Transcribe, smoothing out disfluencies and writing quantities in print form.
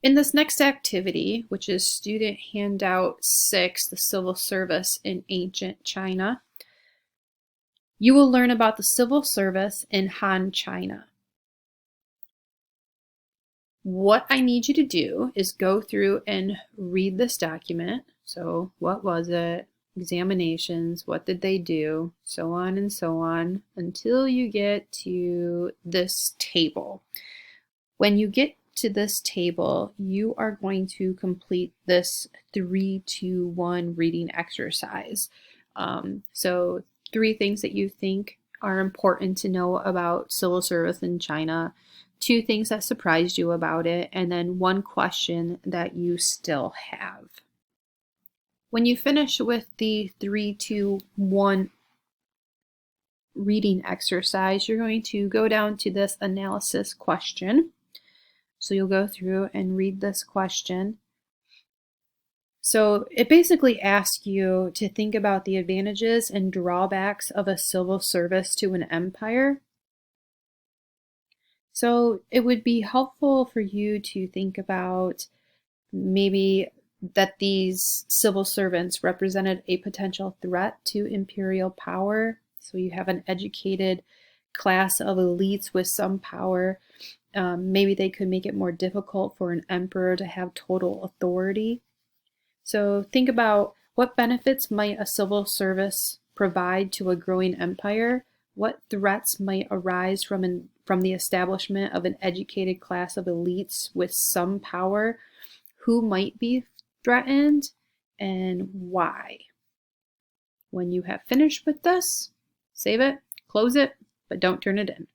In this next activity, which is student handout 6, the civil service in ancient China, you will learn about the civil service in Han China. What I need you to do is go through and read this document. So what was it? Examinations, what did they do? So on and so on until you get to this table. When you get to this table, you are going to complete this 3-2-1 reading exercise. So 3 things that you think are important to know about civil service in China, 2 things that surprised you about it, and then 1 question that you still have. When you finish with the 3-2-1 reading exercise, you're going to go down to this analysis question. So you'll go through and read this question. So it basically asks you to think about the advantages and drawbacks of a civil service to an empire. So it would be helpful for you to think about maybe that these civil servants represented a potential threat to imperial power. So you have an educated class of elites with some power. Maybe they could make it more difficult for an emperor to have total authority. So think about what benefits might a civil service provide to a growing empire? What threats might arise from the establishment of an educated class of elites with some power? Who might be threatened and why? When you have finished with this, save it, close it, but don't turn it in.